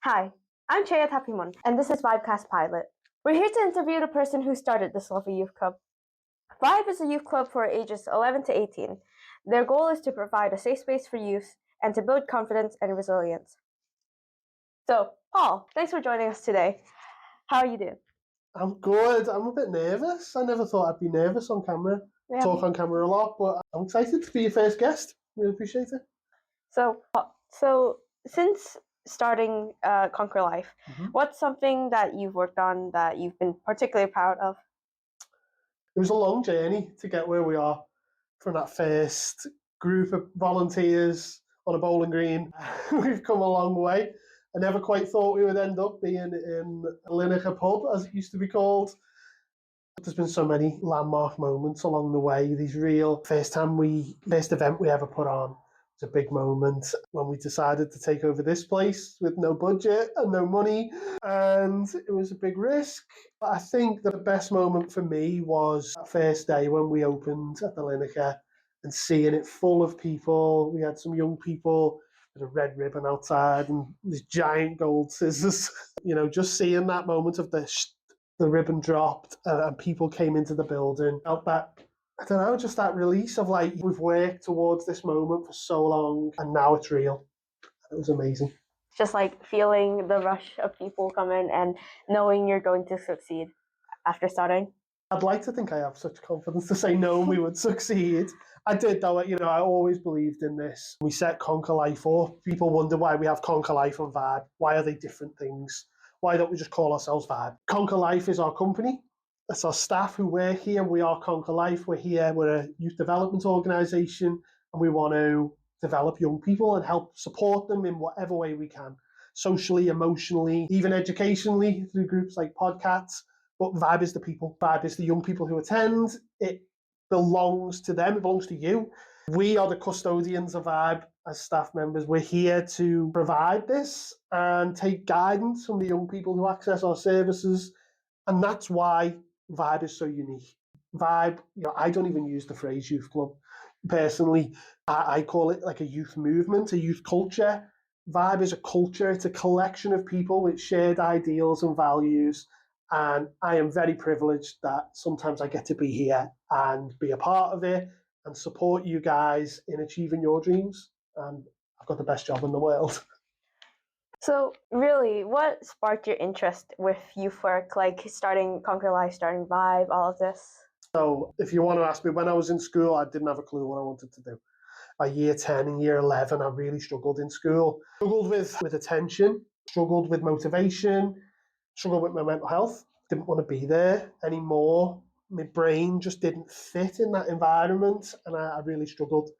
Hi, I'm Chaya and this is Vibecast Pilot. We're here to interview the person who started this lovely youth club. Vibe is a youth club for ages 11 to 18. Their goal is to provide a safe space for youth and to build confidence and resilience. So, Paul, thanks for joining us today. How are you doing? I'm good. I'm a bit nervous. I never thought I'd be nervous on camera. Yeah. Talk on camera a lot, but I'm excited to be your first guest. Really appreciate it. So since starting Conquer Life, what's something that you've worked on that you've been particularly proud of? It was a long journey to get where we are from that first group of volunteers on a bowling green. We've come a long way. I never quite thought we would end up being in a Lineker pub, as it used to be called. There's been so many landmark moments along the way. These real first event we ever put on was a big moment when we decided to take over this place with no budget and no money, and it was a big risk. But I think the best moment for me was that first day when we opened at the Lineker and seeing it full of people. We had some young people with a red ribbon outside and these giant gold scissors. Just seeing that moment of the ribbon dropped and people came into the building. Felt that, I don't know, just that release of like, we've worked towards this moment for so long and now it's real. It was amazing. Just like feeling the rush of people coming and knowing you're going to succeed after starting. I'd like to think I have such confidence to say no, we would succeed. I did though, I always believed in this. We set Conquer Life up. People wonder why we have Conquer Life and Vibe. Why are they different things? Why don't we just call ourselves Vibe? Conquer Life is our company. That's our staff who work here. We are Conquer Life. We're here. We're a youth development organisation and we want to develop young people and help support them in whatever way we can. Socially, emotionally, even educationally through groups like podcats. But Vibe is the people. Vibe is the young people who attend. It belongs to them. It belongs to you. We are the custodians of Vibe as staff members. We're here to provide this and take guidance from the young people who access our services. And that's why Vibe is so unique. Vibe, I don't even use the phrase youth club. Personally, I call it like a youth movement, a youth culture. Vibe is a culture. It's a collection of people with shared ideals and values. And I am very privileged that sometimes I get to be here and be a part of it and support you guys in achieving your dreams. And I've got the best job in the world. So really, what sparked your interest with youth work, like starting Conquer Life, starting Vibe, all of this? So if you want to ask me, when I was in school, I didn't have a clue what I wanted to do. By year 10 and year 11, I really struggled in school. Struggled with attention, struggled with motivation, struggled with my mental health. Didn't want to be there anymore. My brain just didn't fit in that environment and I really struggled.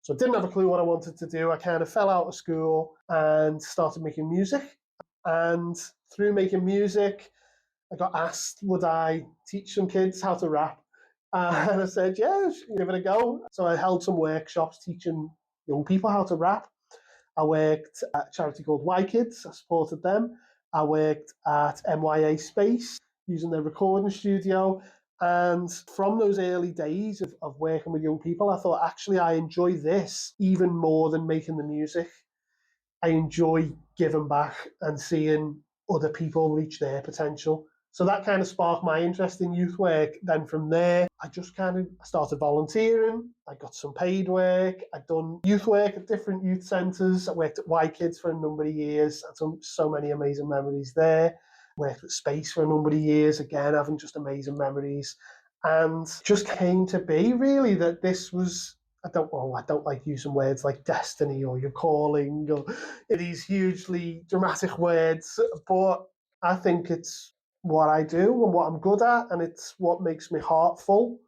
So I didn't have a clue what I wanted to do. I kind of fell out of school and started making music. And through making music, I got asked, would I teach some kids how to rap? And I said, yeah, give it a go. So I held some workshops teaching young people how to rap. I worked at a charity called Y Kids. I supported them. I worked at MYA Space using their recording studio. And from those early days of working with young people, I thought, actually, I enjoy this even more than making the music. I enjoy giving back and seeing other people reach their potential. So that kind of sparked my interest in youth work. Then from there, I just started volunteering. I got some paid work. I'd done youth work at different youth centres. I worked at Y Kids for a number of years. I'd done so many amazing memories there. Worked at Space for a number of years, again, having just amazing memories. And just came to be really that this was, I don't like using words like destiny or your calling or these hugely dramatic words, but I think it's what I do and what I'm good at, and it's what makes me heart full.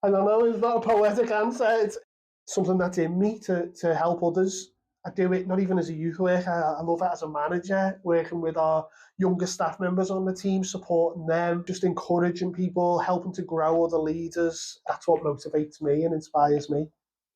And I know it's not a poetic answer, it's something that's in me to help others. I do it not even as a youth worker, I love it as a manager, working with our younger staff members on the team, supporting them, just encouraging people, helping to grow other leaders. That's what motivates me and inspires me.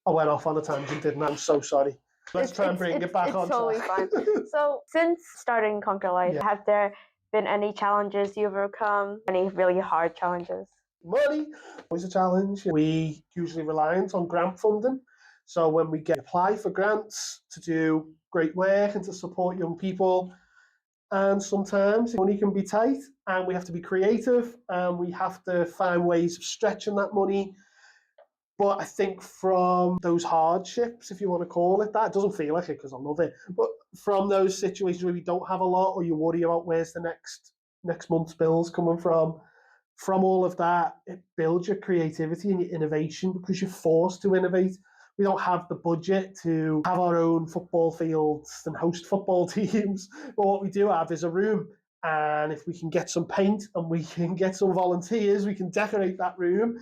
I went off on a tangent, didn't I? I'm so sorry. Let's try and bring it back on track. It's totally fine. So since starting Conquer Life, have there been any challenges you've overcome? Any really hard challenges? Money was a challenge. We usually reliant on grant funding. So when we apply for grants to do great work and to support young people, And sometimes money can be tight and we have to be creative and we have to find ways of stretching that money. But I think from those hardships, if you want to call it that, it doesn't feel like it because I love it, but from those situations where we don't have a lot or you worry about where's the next month's bills coming from all of that, it builds your creativity and your innovation because you're forced to innovate. We don't have the budget to have our own football fields and host football teams, but what we do have is a room. And if we can get some paint and we can get some volunteers, we can decorate that room.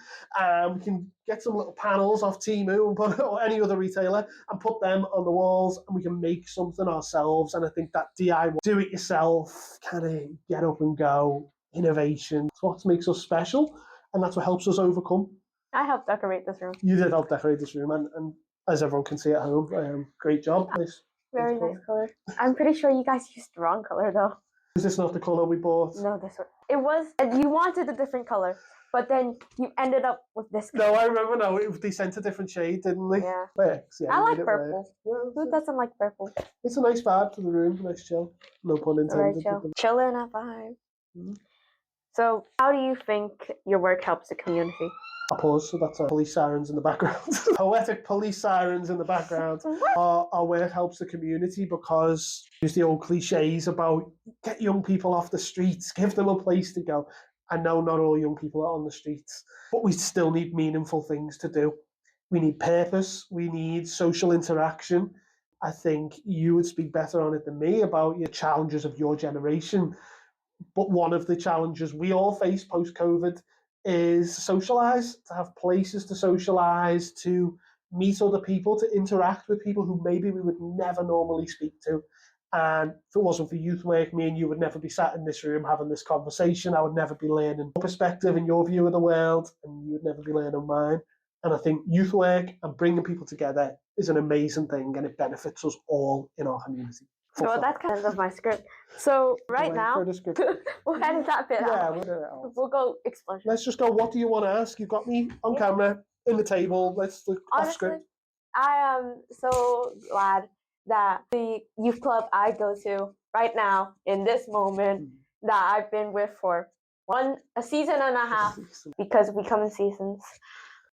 We can get some little panels off Temu or any other retailer and put them on the walls, and we can make something ourselves. And I think that DIY, do it yourself, kind of get up and go, innovation, it's what makes us special, and that's what helps us overcome. I helped decorate this room. You did help decorate this room, and as everyone can see at home, great job. Very nice color. I'm pretty sure you guys used the wrong color though. Is this not the colour we bought? No, this one. It was, you wanted a different color, but then you ended up with this color. No, I remember now. They sent a different shade, didn't they? Yeah. Works, yeah, I like purple. Yeah, Who doesn't like purple? it's a nice vibe to the room, nice chill. No pun intended. Very chill. Chilling a vibe. Mm. So, how do you think your work helps the community? I pause, so that's police sirens in the background. Poetic police sirens in the background. Our work helps the community because there's the old cliches about get young people off the streets, give them a place to go. I know not all young people are on the streets, but we still need meaningful things to do. We need purpose, we need social interaction. I think you would speak better on it than me about your challenges of your generation. But one of the challenges we all face post-COVID is socialise, to have places to socialise, to meet other people, to interact with people who maybe we would never normally speak to. And if it wasn't for youth work, me and you would never be sat in this room having this conversation. I would never be learning your perspective and your view of the world, and you would never be learning mine. And I think youth work and bringing people together is an amazing thing, and it benefits us all in our community. Well, that's kind of my script. So right now, we'll edit that bit out. Yeah, we'll edit it out. We'll go explosion. Let's just go, what do you want to ask? You've got me on camera, in the table. Let's look off script. I am so glad that the youth club I go to right now, in this moment, that I've been with for a season and a half, because we come in seasons.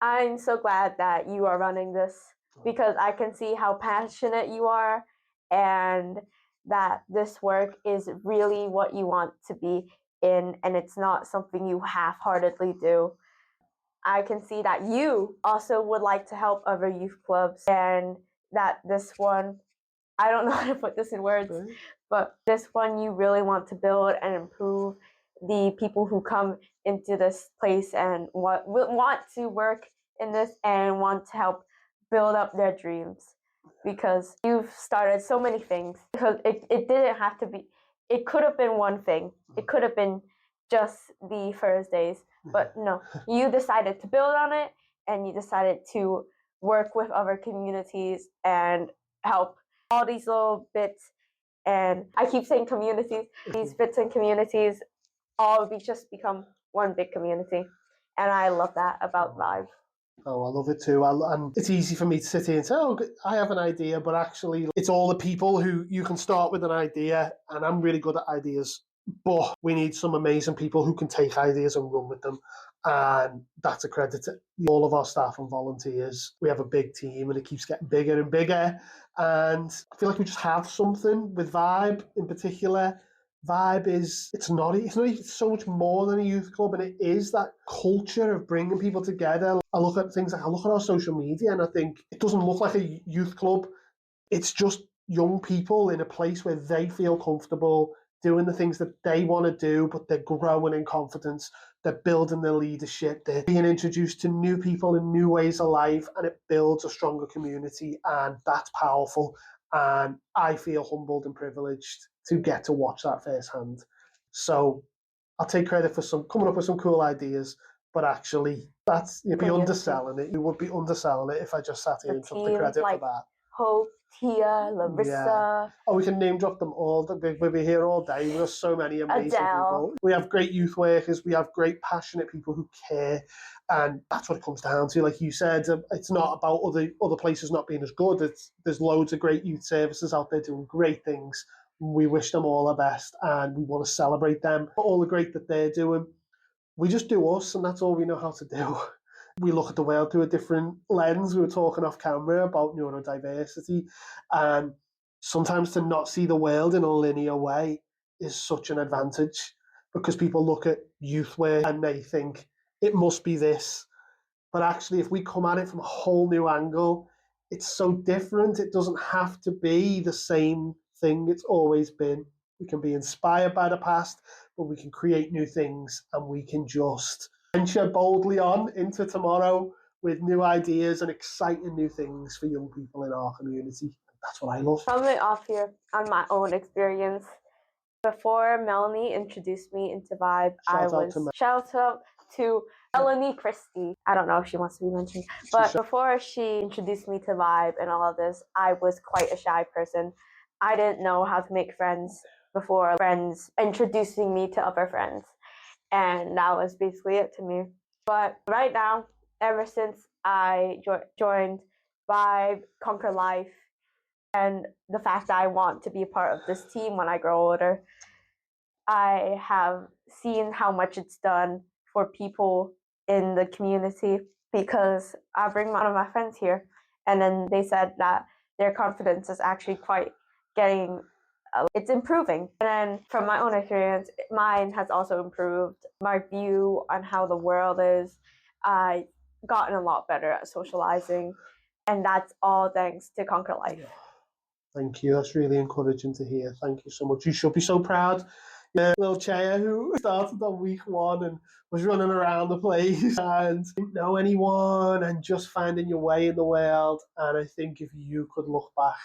I'm so glad that you are running this, because I can see how passionate you are, and that this work is really what you want to be in, and it's not something you half-heartedly do. I can see that you also would like to help other youth clubs, and that this one, I don't know how to put this in words, but this one you really want to build and improve the people who come into this place and want to work in this and want to help build up their dreams. Because you've started so many things. Because it didn't have to be, it could have been one thing. It could have been just the Thursdays. But no, you decided to build on it, and you decided to work with other communities and help all these little bits. And I keep saying communities, these bits and communities all just become one big community. And I love that about Vibe. Oh, I love it too. And it's easy for me to sit here and say, oh, I have an idea, but actually it's all the people who you can start with an idea, and I'm really good at ideas, but we need some amazing people who can take ideas and run with them. And that's a credit to all of our staff and volunteers. We have a big team and it keeps getting bigger and bigger. And I feel like we just have something with Vibe in particular. Vibe is, it's not so much more than a youth club, and it is that culture of bringing people together. I look at things like, I look at our social media and I think it doesn't look like a youth club. It's just young people in a place where they feel comfortable doing the things that they want to do, but they're growing in confidence. They're building their leadership. They're being introduced to new people and new ways of life, and it builds a stronger community, and that's powerful. And I feel humbled and privileged to get to watch that firsthand. So I'll take credit for coming up with some cool ideas, but actually you'd be underselling it. You would be underselling it if I just sat here and took the credit for that. Hope, Tia, Larissa. Yeah. Oh, we can name drop them all. We'll be here all day. We have so many amazing people. We have great youth workers. We have great passionate people who care. And that's what it comes down to. Like you said, it's not about other places not being as good. There's loads of great youth services out there doing great things. We wish them all the best and we want to celebrate them for all the great that they're doing. We just do us, and that's all we know how to do. We look at the world through a different lens. We were talking off camera about neurodiversity, and sometimes to not see the world in a linear way is such an advantage, because people look at youth work and they think it must be this. But actually, if we come at it from a whole new angle, it's so different. It doesn't have to be the same thing it's always been. We can be inspired by the past, but we can create new things, and we can just venture boldly on into tomorrow with new ideas and exciting new things for young people in our community. That's what I love. Coming off here on my own experience, before Melanie introduced me into Vibe, shout out to Melanie Christie. I don't know if she wants to be mentioned, but before she introduced me to Vibe and all of this, I was quite a shy person. I didn't know how to make friends before friends introducing me to other friends. And that was basically it to me. But right now, ever since I joined Vibe, Conquer Life, and the fact that I want to be a part of this team when I grow older, I have seen how much it's done for people in the community, because I bring one of my friends here, and then they said that their confidence is actually quite getting, it's improving. And then from my own experience, mine has also improved. My view on how the world is, I've gotten a lot better at socializing, and that's all thanks to Conquer Life. Thank you. That's really encouraging to hear. Thank you so much. You should be so proud. Little Chaya, who started on week 1 and was running around the place and didn't know anyone and just finding your way in the world. And I think if you could look back,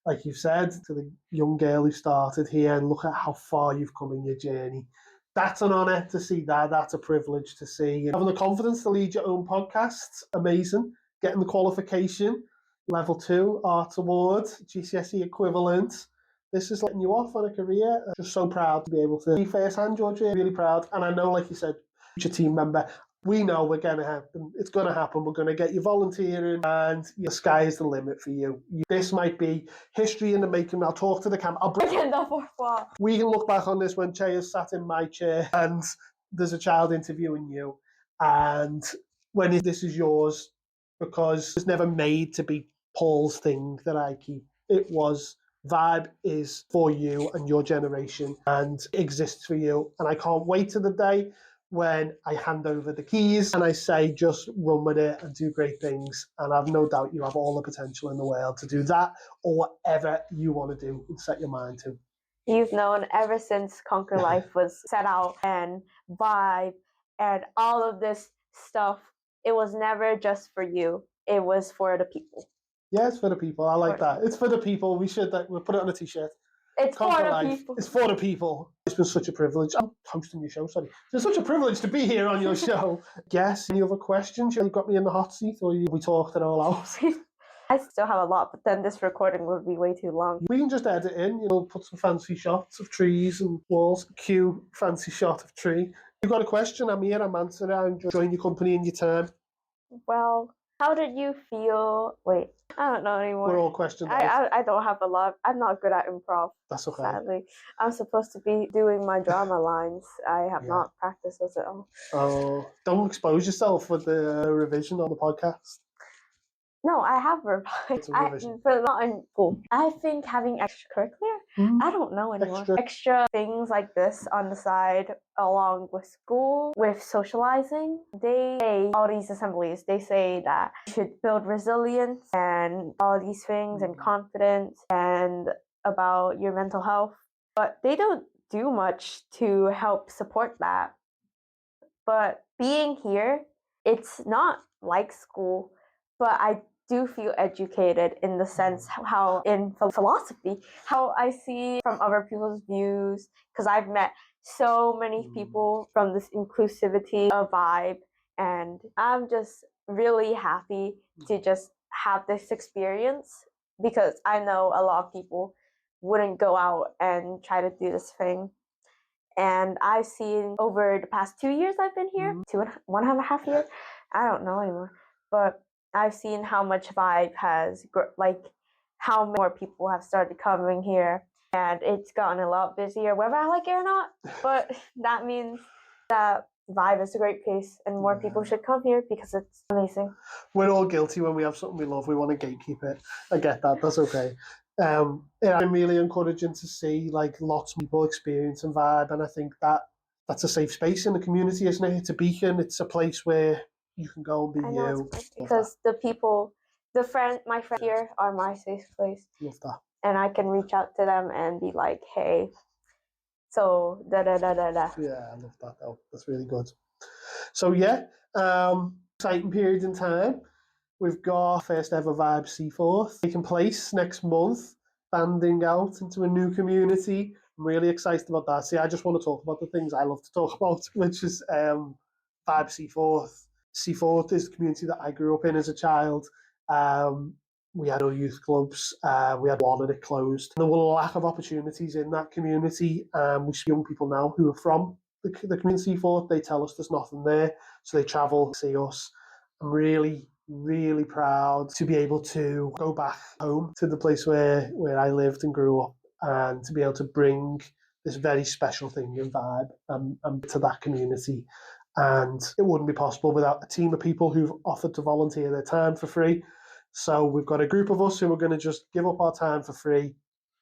like you've said, to the young girl who started here and look at how far you've come in your journey, that's an honour to see that. That's a privilege to see. And having the confidence to lead your own podcast, amazing. Getting the qualification, Level 2 Arts Award, GCSE equivalent. This is letting you off on a career. I'm just so proud to be able to see firsthand, Georgia. Really proud. And I know, like you said, future team member, we know we're going to happen. It's going to happen. We're going to get you volunteering, and the sky is the limit for you. This might be history in the making. I'll talk to the camera. We can look back on this when Chaya's sat in my chair and there's a child interviewing you. And when this is yours, because it's never made to be Paul's thing that I keep. It was Vibe is for you and your generation and exists for you. And I can't wait to the day when I hand over the keys and I say, just run with it and do great things. And I've no doubt you have all the potential in the world to do that or whatever you want to do and set your mind to. You've known ever since Conquer Life was set out, and Vibe and all of this stuff, it was never just for you. It was for the people. Yeah, it's for the people. I like that. It's for the people. We'll put it on a t-shirt. It's Conquer for the Life. people. It's for the people. It's been such a privilege. I'm hosting your show, sorry. It's been such a privilege to be here on your show. Yes, any other questions? You got me in the hot seat, or we talked it all out? I still have a lot, but then this recording would be way too long. We can just edit in, put some fancy shots of trees and walls. Cue fancy shot of tree. You've got a question, I'm here, I'm answering it. I'm enjoying your company and your time. Well, how did you feel? Wait, I don't know anymore. We're all questioned. I don't have a lot. I'm not good at improv. That's okay. Sadly, I'm supposed to be doing my drama lines. I have not practiced those at all. Oh, don't expose yourself with the revision on the podcast. No, I have revised, but not in school. I think having extracurricular, I don't know anymore. Extra things like this on the side, along with school, with socializing. They say, all these assemblies, they say that you should build resilience and all these things and confidence and about your mental health. But they don't do much to help support that. But being here, it's not like school, but I do feel educated in the sense how in philosophy, how I see from other people's views, because I've met so many people from this inclusivity of Vibe, and I'm just really happy to just have this experience, because I know a lot of people wouldn't go out and try to do this thing. And I've seen over the past 2 years I've been here, 1.5 years, I don't know anymore, but I've seen how much Vibe has, how more people have started coming here, and it's gotten a lot busier, whether I like it or not. But that means that Vibe is a great place, and more people should come here because it's amazing. We're all guilty when we have something we love. We want to gatekeep it. I get that. That's okay. I'm really encouraging to see like lots of people experiencing Vibe, and I think that's a safe space in the community, isn't it? It's a beacon. It's a place where you can go and be I know you. it's great because my friends here are my safe place, Love that. and I can reach out to them and be like, "Hey, so da da da da da." Yeah, I love that though. That's really good. So yeah, exciting period in time. We've got first ever Vibe Seaforth taking place next month, banding out into a new community. I'm really excited about that. See, I just want to talk about the things I love to talk about, which is Vibe Seaforth. Seaforth is the community that I grew up in as a child. We had our youth clubs. We had one and it closed. There were a lack of opportunities in that community. We see young people now who are from the community Seaforth. They tell us there's nothing there, so they travel to see us. I'm really, really proud to be able to go back home to the place where I lived and grew up, and to be able to bring this very special thing in Vibe to that community. And it wouldn't be possible without a team of people who've offered to volunteer their time for free. So we've got a group of us who are going to just give up our time for free.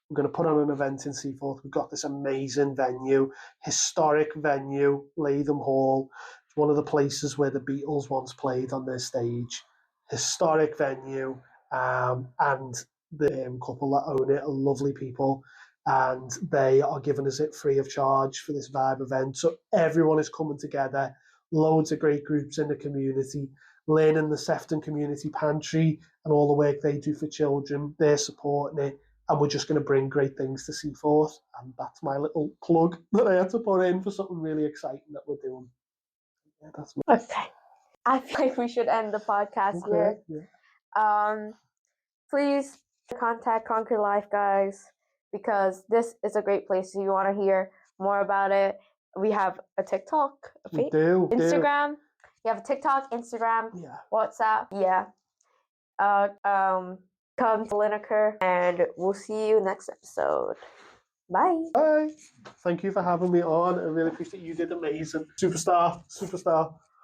We're going to put on an event in Seaforth. We've got this amazing venue, historic venue, Latham Hall. It's one of the places where the Beatles once played on their stage. Historic venue, and the couple that own it are lovely people, and they are giving us it free of charge for this Vibe event. So everyone is coming together, loads of great groups in the community, learning the Sefton Community Pantry and all the work they do for children. They're supporting it, and we're just going to bring great things to Seaforth. And that's my little plug that I had to put in for something really exciting that we're doing. Yeah, that's Okay. I feel like we should end the podcast here. Yeah. Please contact Conquer Life, guys, because this is a great place. If you want to hear more about it, we have a TikTok, Instagram. We have a TikTok, Instagram, WhatsApp. Yeah. Come to Lineker, and we'll see you next episode. Bye. Bye. Thank you for having me on. I really appreciate you. Did amazing. Superstar.